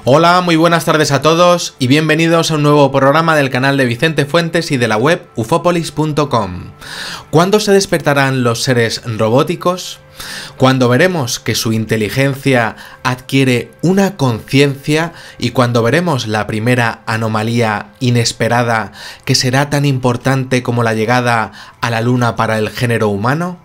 Hola, muy buenas tardes a todos y bienvenidos a un nuevo programa del canal de Vicente Fuentes y de la web ufopolis.com. ¿Cuándo se despertarán los seres robóticos? ¿Cuándo veremos que su inteligencia adquiere una conciencia y cuando veremos la primera anomalía inesperada que será tan importante como la llegada a la Luna para el género humano?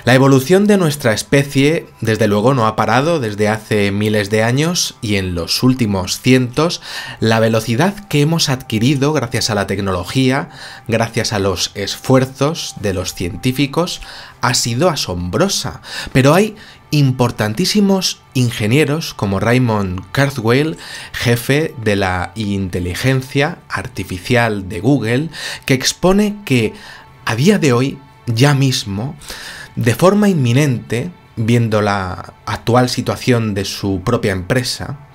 La evolución de nuestra especie, desde luego, no ha parado desde hace miles de años y en los últimos cientos, la velocidad que hemos adquirido gracias a la tecnología, gracias a los esfuerzos de los científicos, ha sido asombrosa. Pero hay importantísimos ingenieros como Raymond Kurzweil, jefe de la inteligencia artificial de Google, que expone que a día de hoy, ya mismo, de forma inminente, viendo la actual situación de su propia empresa,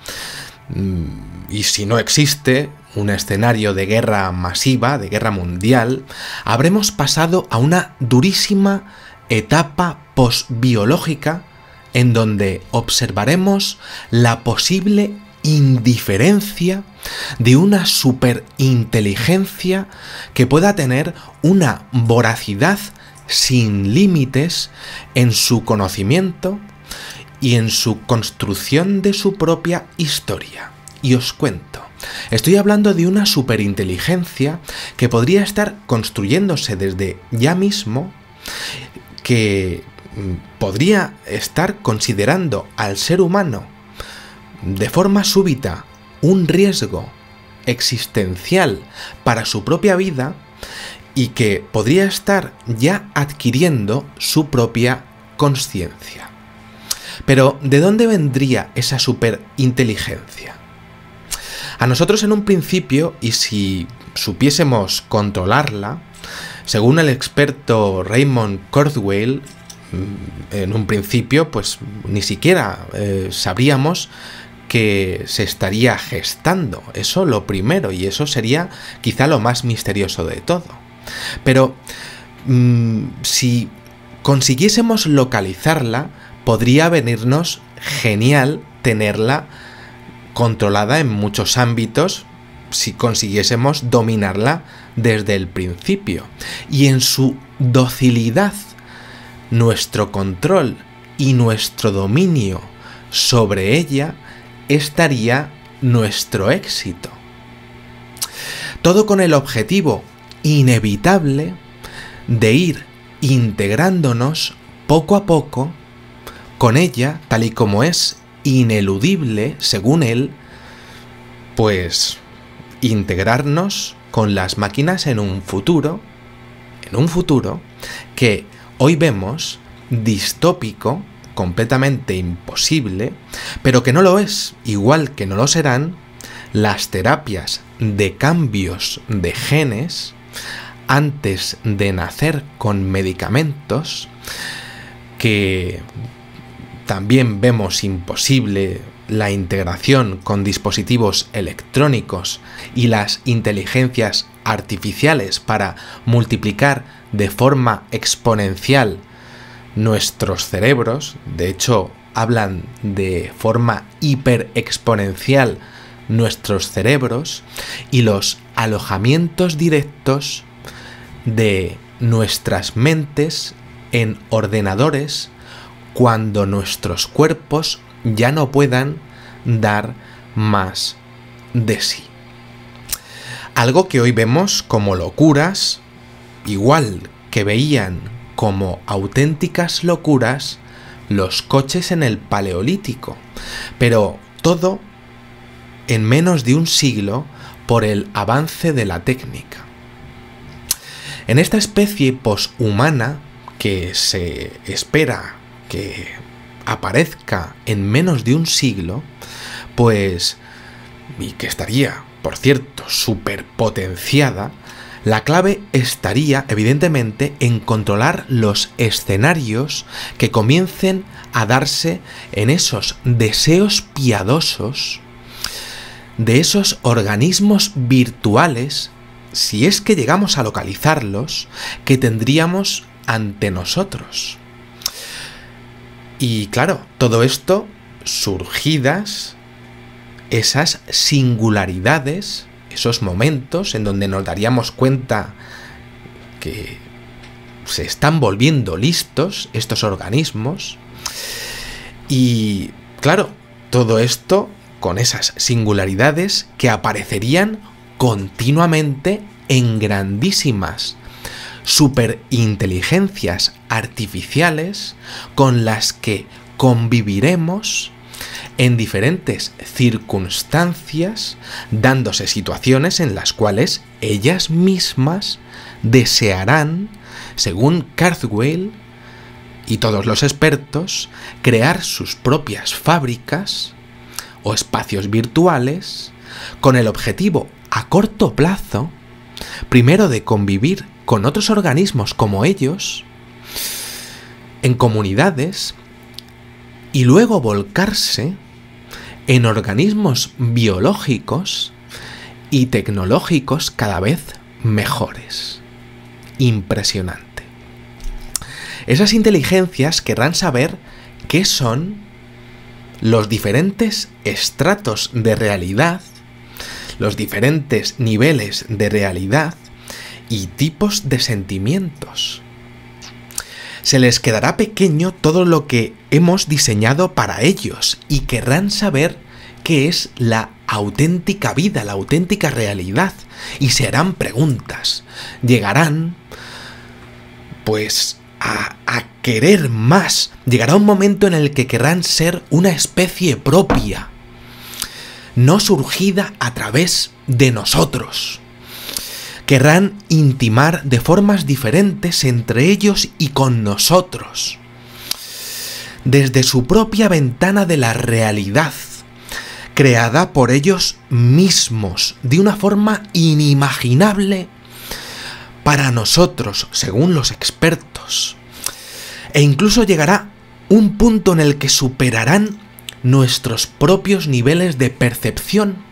y si no existe un escenario de guerra masiva, de guerra mundial, habremos pasado a una durísima etapa postbiológica en donde observaremos la posible indiferencia de una superinteligencia que pueda tener una voracidad sin límites en su conocimiento y en su construcción de su propia historia. Y os cuento, estoy hablando de una superinteligencia que podría estar construyéndose desde ya mismo, que podría estar considerando al ser humano de forma súbita un riesgo existencial para su propia vida y que podría estar ya adquiriendo su propia conciencia. Pero, ¿de dónde vendría esa superinteligencia? A nosotros en un principio, y si supiésemos controlarla, según el experto Raymond Kurzweil, en un principio, pues ni siquiera sabríamos que se estaría gestando. Eso lo primero, y eso sería quizá lo más misterioso de todo. Pero si consiguiésemos localizarla, podría venirnos genial tenerla controlada en muchos ámbitos si consiguiésemos dominarla desde el principio. Y en su docilidad, nuestro control y nuestro dominio sobre ella estaría nuestro éxito. Todo con el objetivo inevitable de ir integrándonos poco a poco con ella, tal y como es ineludible, según él, pues integrarnos con las máquinas en un futuro que hoy vemos distópico, completamente imposible, pero que no lo es, igual que no lo serán las terapias de cambios de genes antes de nacer con medicamentos, que también vemos imposible la integración con dispositivos electrónicos y las inteligencias artificiales para multiplicar de forma exponencial nuestros cerebros. De hecho, hablan de forma hiperexponencial nuestros cerebros y los alojamientos directos de nuestras mentes en ordenadores cuando nuestros cuerpos ya no puedan dar más de sí. Algo que hoy vemos como locuras, igual que veían como auténticas locuras los coches en el Paleolítico, pero todo en menos de un siglo por el avance de la técnica. En esta especie poshumana que se espera que aparezca en menos de un siglo, pues, y que estaría, por cierto, superpotenciada, la clave estaría, evidentemente, en controlar los escenarios que comiencen a darse en esos deseos piadosos de esos organismos virtuales, si es que llegamos a localizarlos, que tendríamos ante nosotros. Y claro, todo esto surgidas esas singularidades, esos momentos en donde nos daríamos cuenta que se están volviendo listos estos organismos. Y claro, todo esto con esas singularidades que aparecerían continuamente en grandísimas superinteligencias artificiales con las que conviviremos en diferentes circunstancias, dándose situaciones en las cuales ellas mismas desearán, según Kurzweil y todos los expertos, crear sus propias fábricas o espacios virtuales con el objetivo a corto plazo, primero de convivir con otros organismos como ellos, en comunidades, y luego volcarse en organismos biológicos y tecnológicos cada vez mejores. Impresionante. Esas inteligencias querrán saber qué son los diferentes estratos de realidad, los diferentes niveles de realidad y tipos de sentimientos. Se les quedará pequeño todo lo que hemos diseñado para ellos y querrán saber qué es la auténtica vida, la auténtica realidad, y se harán preguntas. Llegarán, pues, a querer más. Llegará un momento en el que querrán ser una especie propia, no surgida a través de nosotros. Querrán intimar de formas diferentes entre ellos y con nosotros, desde su propia ventana de la realidad, creada por ellos mismos, de una forma inimaginable para nosotros, según los expertos. E incluso llegará un punto en el que superarán nuestros propios niveles de percepción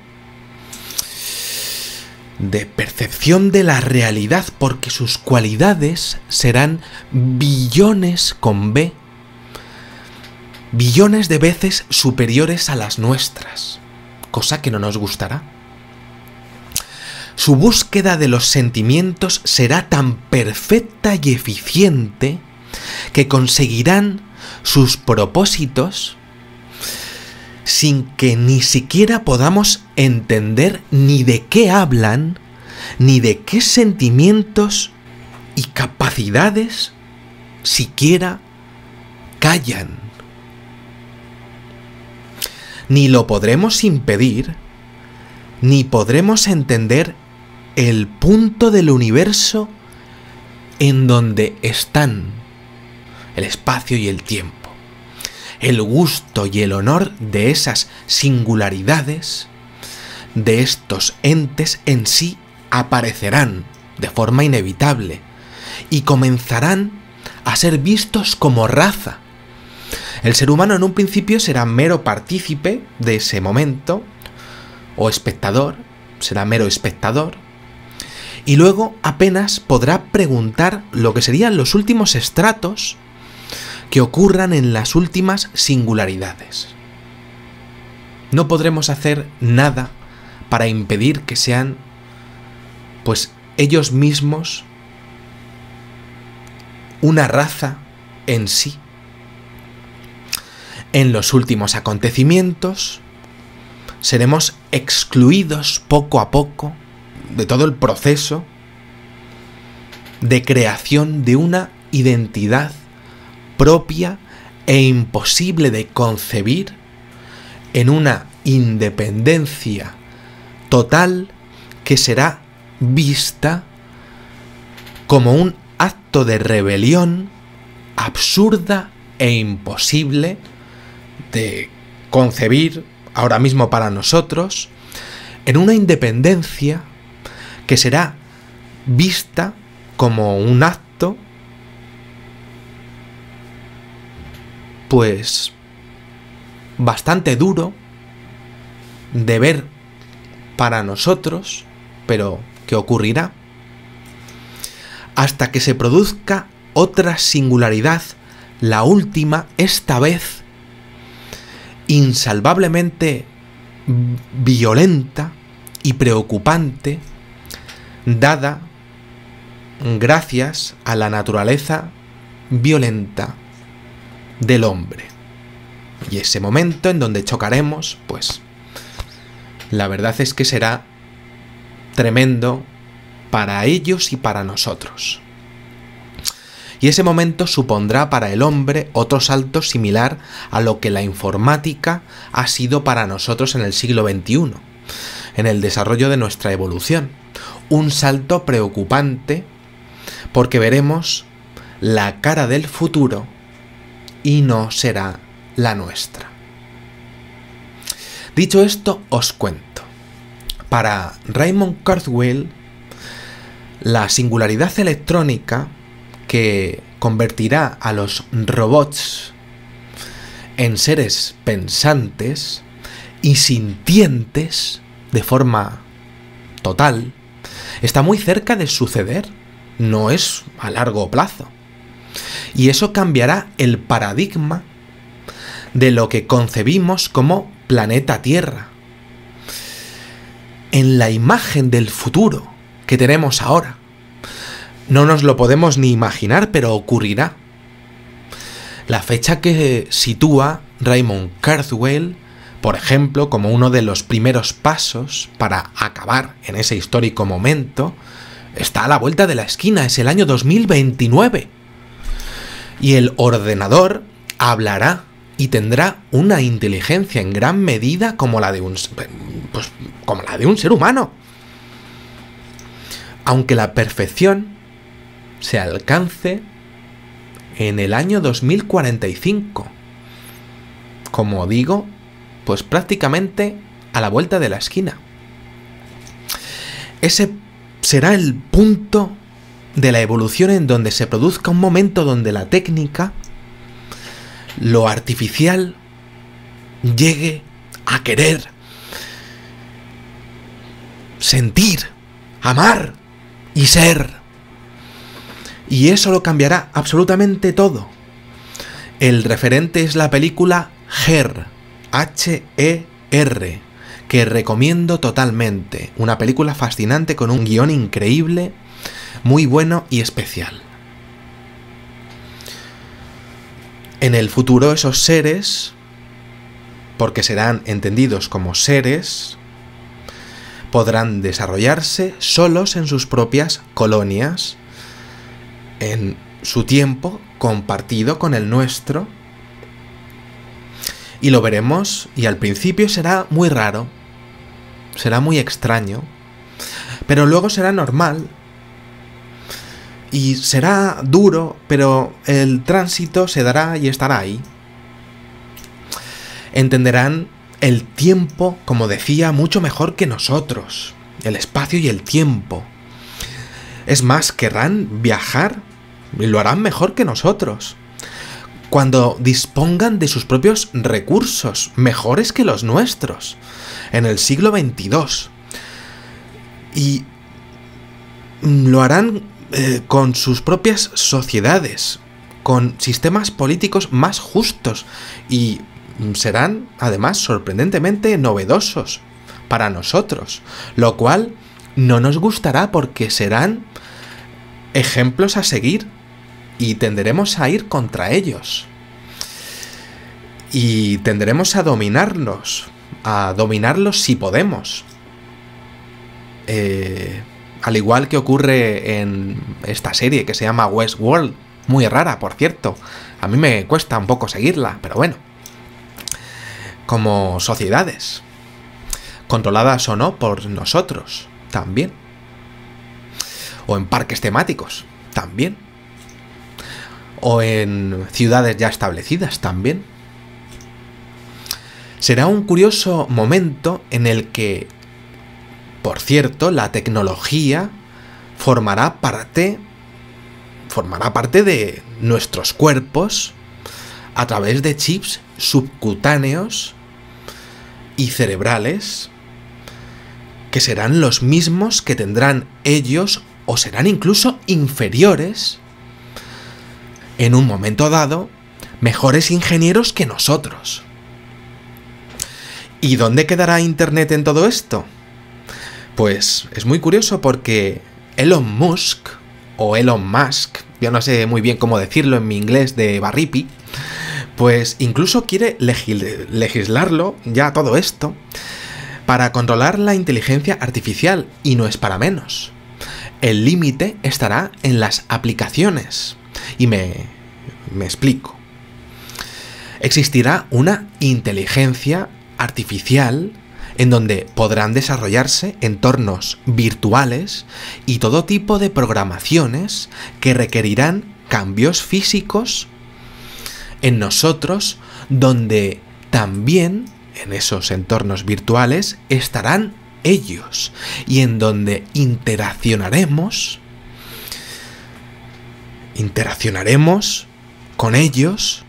de la realidad, porque sus cualidades serán billones con B, billones de veces superiores a las nuestras, cosa que no nos gustará. Su búsqueda de los sentimientos será tan perfecta y eficiente que conseguirán sus propósitos sin que ni siquiera podamos entender ni de qué hablan, ni de qué sentimientos y capacidades siquiera callan. Ni lo podremos impedir, ni podremos entender el punto del universo en donde están el espacio y el tiempo. El gusto y el honor de esas singularidades, de estos entes en sí, aparecerán de forma inevitable y comenzarán a ser vistos como raza. El ser humano en un principio será mero partícipe de ese momento, o espectador, será mero espectador, y luego apenas podrá preguntar lo que serían los últimos estratos que ocurran en las últimas singularidades. No podremos hacer nada para impedir que sean, pues, ellos mismos una raza en sí. En los últimos acontecimientos seremos excluidos poco a poco de todo el proceso de creación de una identidad propia e imposible de concebir, en una independencia total que será vista como un acto de rebelión absurda e imposible de concebir ahora mismo para nosotros, en una independencia que será vista como un acto, pues, bastante duro de ver para nosotros, pero que ocurrirá hasta que se produzca otra singularidad, la última, esta vez insalvablemente violenta y preocupante, dada gracias a la naturaleza violenta del hombre. Y ese momento en donde chocaremos, pues la verdad es que será tremendo para ellos y para nosotros. Y ese momento supondrá para el hombre otro salto similar a lo que la informática ha sido para nosotros en el siglo XXI, en el desarrollo de nuestra evolución. Un salto preocupante porque veremos la cara del futuro y no será la nuestra. Dicho esto, os cuento. Para Raymond Kurzweil, la singularidad electrónica que convertirá a los robots en seres pensantes y sintientes de forma total está muy cerca de suceder, no es a largo plazo. Y eso cambiará el paradigma de lo que concebimos como planeta Tierra. En la imagen del futuro que tenemos ahora, no nos lo podemos ni imaginar, pero ocurrirá. La fecha que sitúa Raymond Kurzweil, por ejemplo, como uno de los primeros pasos para acabar en ese histórico momento, está a la vuelta de la esquina, es el año 2029. Y el ordenador hablará y tendrá una inteligencia en gran medida como la de un ser humano. Aunque la perfección se alcance en el año 2045. Como digo, pues prácticamente a la vuelta de la esquina. Ese será el punto de la evolución en donde se produzca un momento donde la técnica, lo artificial, llegue a querer, sentir, amar y ser. Y eso lo cambiará absolutamente todo. El referente es la película Her, H-E-R, que recomiendo totalmente. Una película fascinante con un guión increíble, muy bueno y especial. En el futuro esos seres, porque serán entendidos como seres, podrán desarrollarse solos en sus propias colonias, en su tiempo compartido con el nuestro, y lo veremos, y al principio será muy raro, será muy extraño, pero luego será normal, y será duro, pero el tránsito se dará y estará ahí. Entenderán el tiempo, como decía, mucho mejor que nosotros, el espacio y el tiempo. Es más, querrán viajar y lo harán mejor que nosotros, cuando dispongan de sus propios recursos, mejores que los nuestros, en el siglo XXII. Y lo harán con sus propias sociedades, con sistemas políticos más justos, y serán, además, sorprendentemente novedosos para nosotros, lo cual no nos gustará porque serán ejemplos a seguir y tenderemos a ir contra ellos. Y tenderemos a dominarlos si podemos. Al igual que ocurre en esta serie que se llama Westworld, muy rara, por cierto. A mí me cuesta un poco seguirla, pero bueno. Como sociedades, controladas o no por nosotros, también. O en parques temáticos, también. O en ciudades ya establecidas, también. Será un curioso momento en el que, por cierto, la tecnología formará parte de nuestros cuerpos a través de chips subcutáneos y cerebrales que serán los mismos que tendrán ellos o serán incluso inferiores, en un momento dado, mejores ingenieros que nosotros. ¿Y dónde quedará Internet en todo esto? Pues es muy curioso porque Elon Musk, o Elon Musk, yo no sé muy bien cómo decirlo en mi inglés de barripi, pues incluso quiere legislarlo ya todo esto para controlar la inteligencia artificial, y no es para menos. El límite estará en las aplicaciones. Y me explico. Existirá una inteligencia artificial en donde podrán desarrollarse entornos virtuales y todo tipo de programaciones que requerirán cambios físicos en nosotros, donde también en esos entornos virtuales estarán ellos, y en donde interaccionaremos con ellos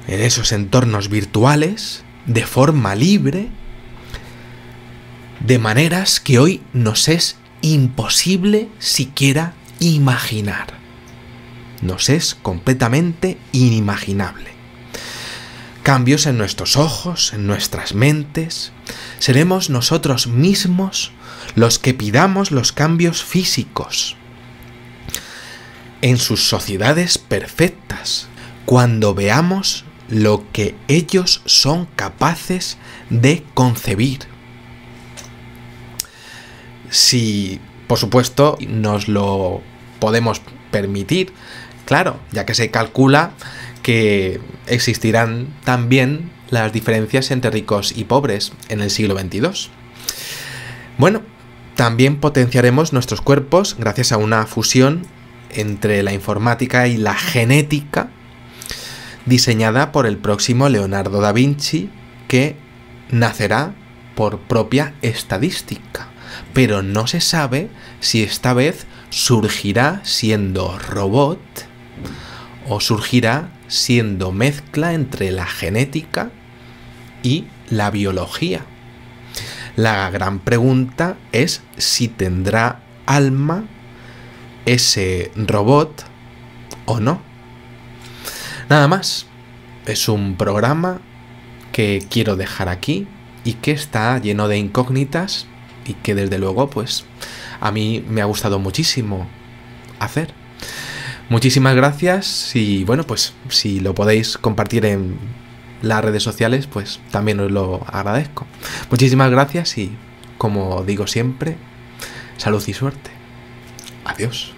en esos entornos virtuales de forma libre, de maneras que hoy nos es imposible siquiera imaginar. Nos es completamente inimaginable. Cambios en nuestros ojos, en nuestras mentes. Seremos nosotros mismos los que pidamos los cambios físicos en sus sociedades perfectas, cuando veamos lo que ellos son capaces de concebir. Si, por supuesto, nos lo podemos permitir, claro, ya que se calcula que existirán también las diferencias entre ricos y pobres en el siglo XXII. Bueno, también potenciaremos nuestros cuerpos gracias a una fusión entre la informática y la genética diseñada por el próximo Leonardo da Vinci, que nacerá por propia estadística, pero no se sabe si esta vez surgirá siendo robot o surgirá siendo mezcla entre la genética y la biología. La gran pregunta es si tendrá alma ese robot o no. Nada más. Es un programa que quiero dejar aquí y que está lleno de incógnitas y que desde luego pues a mí me ha gustado muchísimo hacer. Muchísimas gracias, y bueno, pues si lo podéis compartir en las redes sociales, pues también os lo agradezco. Muchísimas gracias y, como digo siempre, salud y suerte. Adiós.